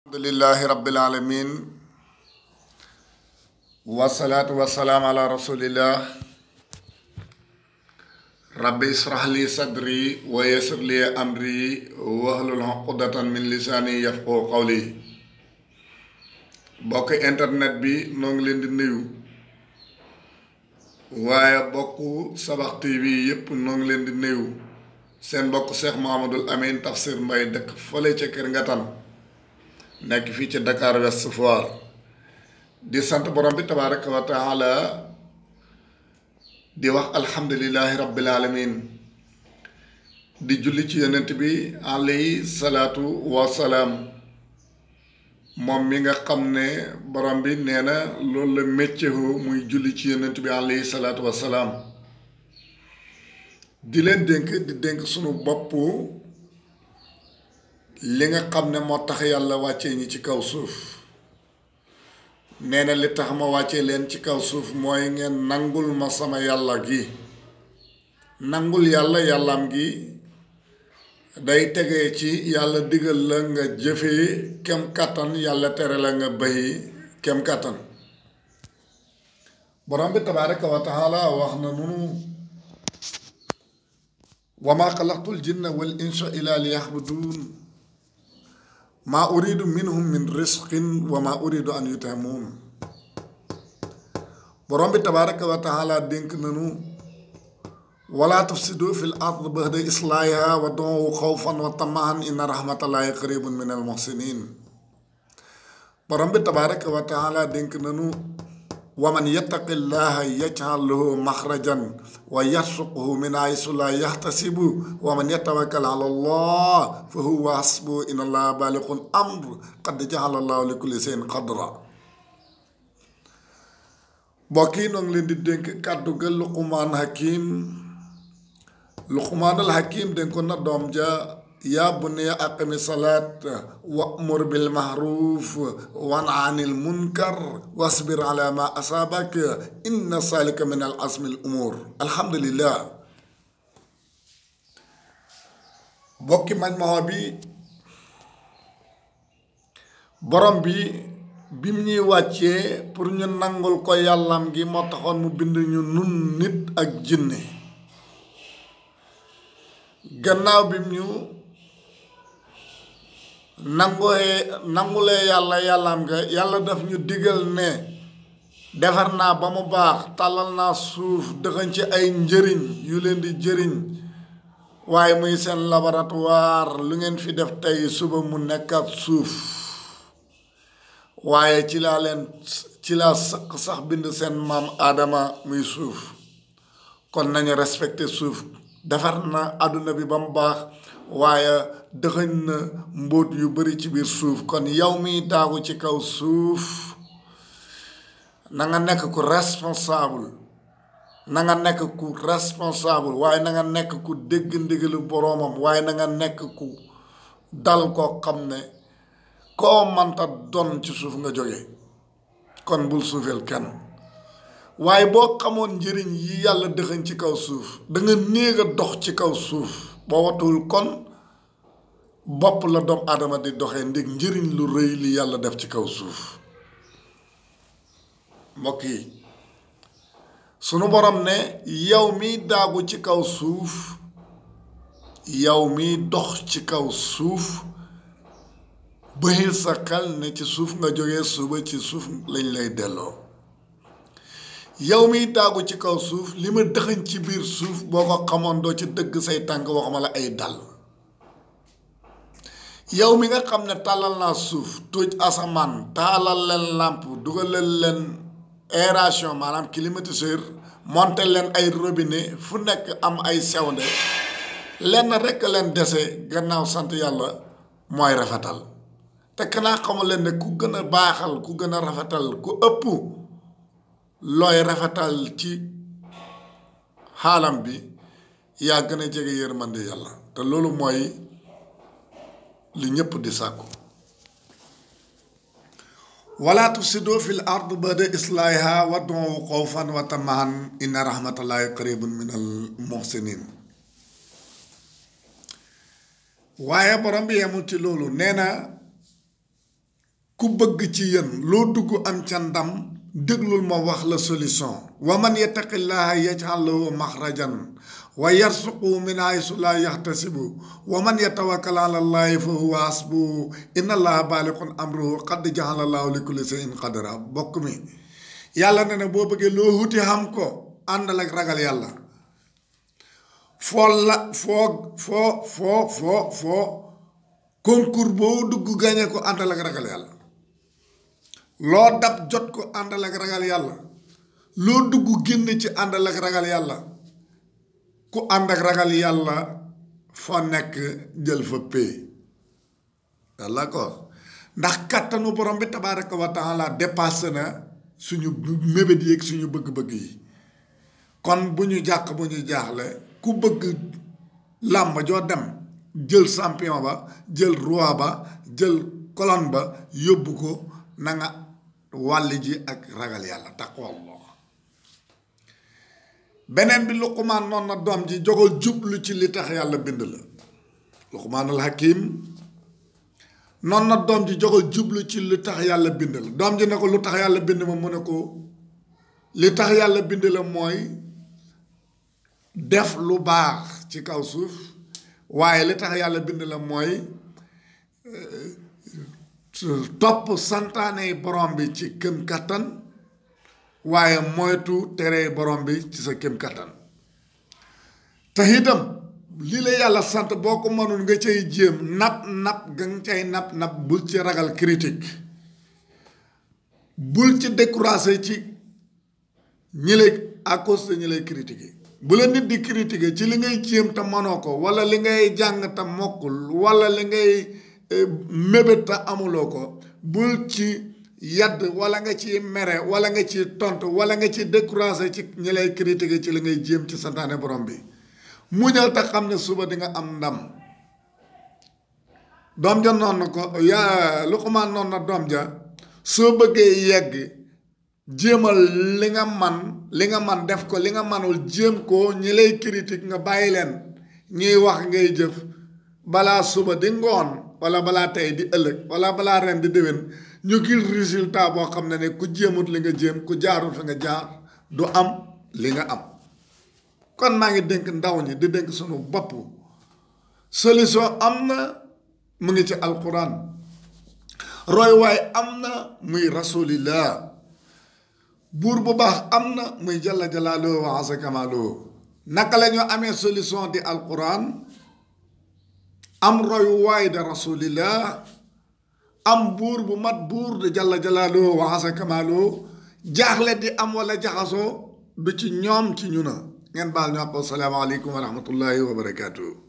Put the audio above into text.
alhamdulillahi rabbil alamin wasalaatu wasalaam ala rasulillah rabbi israh li sadri wa yassir li amri wahlul uqdatan min lisaani yafqahu qawli bokk internet bi noo ngi leen di nuyu waaye bokku Sabax TV yépp noo ngi leen di nuyu seen bokk Cheikh Mouhamadoul Amine Tafsir Mbaye dëkk fële ca Kër Ngatan nekk fii ci Dakar West Foire di sant borom bi tabaaraka wa taala di wax alhamdulillahi rabbil alamin di julli ci yonent bi alayhi salaatu wasalaam moom mi nga xam ne borom bi nee na loolu la méccehu muy julli ci yonent bi alayhi salaatu wasalaam di leen dénk sunu bopp li nga xam ne moo tax yàlla wàccee ñi ci kaw suuf nee na li tax ma wàccee leen ci kaw suuf mooy ngeen nangul ma sama yàlla gi nangul yàlla yàllaam gi day tegee ci yàlla digal la nga jëfee kem kàttan yàlla tere la nga bàyyi kem kàttan borom bi tabaaraka wa taala wax na nunu wa maa xalaqtul jinna wal insa illa liya'budun maa uridu minhum min risqin wa maa uridu an yut'imun borom bi tabaaraka wa taala dénk nanu wala tufsidu fil ard ba'da islaahiha wa du'uuhu xawfan wa tama'an inna rahmatallahi qaribun minal muhsinin borom bi tabaaraka wa taala dénk nanu wa man yattaqillaha yaj'al lahu maxrajan wa yarzuqhu min haysu la yahtasibu wa man yatawakkal ala allah fa huwa hasbuhu inna allaha baalighul amri qad ja'ala allahu li kulli shay'in qadra mbokk yi noo ngi leen di dénk kàddu ga Luqmaanul Hakim dénkoon na doom ja yaa bunayya aqimi salaat wa'mur bil ma'ruuf wanha anil munkar wasbir ala ma asaabak inna zaalika min al azmil umuur alhamdulillah bokki Majmuha bi borom bi bim ñuy wàccee pour ñu nangul ko yàllam gi moo taxoon mu bind ñu nun nit ak jinne gannaaw bim ñu nangulee yàllam nga yàlla daf ñu digal ne defar naa ba mu baax tàllal naa suuf dëxañ ci ay njëriñ yu leen di jëriñ waaye muy seen laboratoire lu ngeen fi def tey suba mu nekkaat suuf waaye ci laa sax bind seen maam Aadama muy suuf kon nañu respecté suuf defar na àdduna bi ba mu baax waaye dëxëñ na mbóot yu bari ci biir suuf kon yow miy daagu ci kaw suuf na nga nekk ku responsable waaye na nga nekk ku dégg ndigalu boroomam waaye na nga nekk ku dal koo xam ne koo manta doon ci suuf nga jóge kon bul suufeel kenn waaye boo xamoon njëriñ yi yàlla dëxëñ ci kaw suuf danga néeg a dox ci kaw suuf boo watuwul kon bopp la doomu aadama di doxee ndig njëriñ lu rëy li yàlla def ci kaw suuf mbokk yi sunu borom ne yow miy daagu ci kaw suuf yow miy dox ci kaw suuf bëyil sa xel ne ci suuf nga jógee suba ci suuf lañ lay delloo yow miy daagu ci kaw suuf li ma dëxëñ ci biir suuf boo ko xamoon doo ci dëgg say tànk waxuma la ay dal yow mi nga xam ne tàllal naa suuf tuuj asamaan taalal leen làmp dugalal leen aération maanaam climatiseur monté leen ay robinet fu nekk am ay sewnde lenn rekk leen dese gannaaw sant yàlla mooy rafetal te kanaa xamu leen ne ku gën a baaxal ku gën a rafetal ku ëpp looy rafetal ci xaalam bi yaa gën a jege yërmande yàlla te loolu mooy li ñépp di sàkku wala tufsidu fil ard ba'da islaahiha wad'uuhu xawfan wa tama'an inna rahmatallahi qaribun minal muhsinin waaye borom bi yemul ci loolu nee na ku bëgg ci yéen loo dugg am ca ndam déglul ma wax la solution wa man yattaqillaha yaj'al lahu maxrajan wa yarsuqu min haysu la yaxtasibu wa man yatawakkal ala allahi fa huwa hasbuhu inna allaha baaliqun amruhu qad ja'ala allahu li kulli shay'in qadra bokk mi yàlla ne na boo bëggee loo wuti xam ko àndal ak ragal yàlla foo concours boo dugg gañe ko àndal ak ragal yàlla loo dab jot ko àndal ak ragal yàlla loo dugg génn ci àndal ak ragal yàlla ku ànd ak ragal yàlla foo nekk jël fa pay yàlla ko ndax kàttanu borom bi tabaaraka wa taala dépassé na suñu mébét yi ak suñu bëgg-bëgg yi kon bu ñu jàq bu ñu jaaxle ku bëgg làmb joo dem jël champion ba jël roi ba jël colonne ba yóbbu ko na nga wàlli ji ak ragal yàlla taqwallah beneen bi Luqmaan noon na doom ji jógal jublu ci li tax yàlla bind la Luqmaanul Hakim noon na doom ji jógal jublu ci li tax yàlla bind la doom ji ne ko lu tax yàlla bind ma mu ne ko li tax yàlla bind la mooy def lu baax ci kaw suuf waaye li tax yàlla bind la mooy topp santaane borom bi ci këm kattan waaye moytu tere borom bi ci sa këm kattan te itam lii la yàlla sant boo ko mënul nga cay jéem napp ga nga cay napp bul ci ragal critique bul ci découragé ci ñi lay à cause de ñi lay critiquer bu la nit di critiquer ci li ngay jéem te mënoo ko wala li ngay jàng te mokkul wala li ngay mébét te amuloo ko bul ci yadd wala nga ci mere wala nga ci tontu wala nga ci découragé ci ñi lay critiquer ci li ngay jéem ci santaane borom bi muñal te xam ne suba di nga am ndam doom ja noonu ko yaa Luqmaan noonu na doom ja soo bëggee yegg jéemal li nga man def ko li nga manul jéem ko ñi lay critique nga bàyyi leen ñuy wax ngay jëf balaa suba di ngoon wala balaa tey di ëllëg wala balaa ren di déwén ñu gis résultat boo xam ne ku jéemut li nga jéem ku jaarul fi nga jaar du am li nga am kon maa ngi dénk ndaw ñi di dénk sunu bopp solution am na mu ngi ci alquran roy waay am na muy rasulillah buur bu baax am na muy jalla jalaaluhu wa azza kamaaluhu naka la ñu amee solution di alquran am roy waay de rasulillah am buur bu mat buur de jalla jalaaluhu wa azza kamaaluhu jaaxle di am wala jaxasoo du ci ñoom ci ñu na ngeen baal ñu àpp asalaamaaleykum wa rahmatullahi wa barakaatu.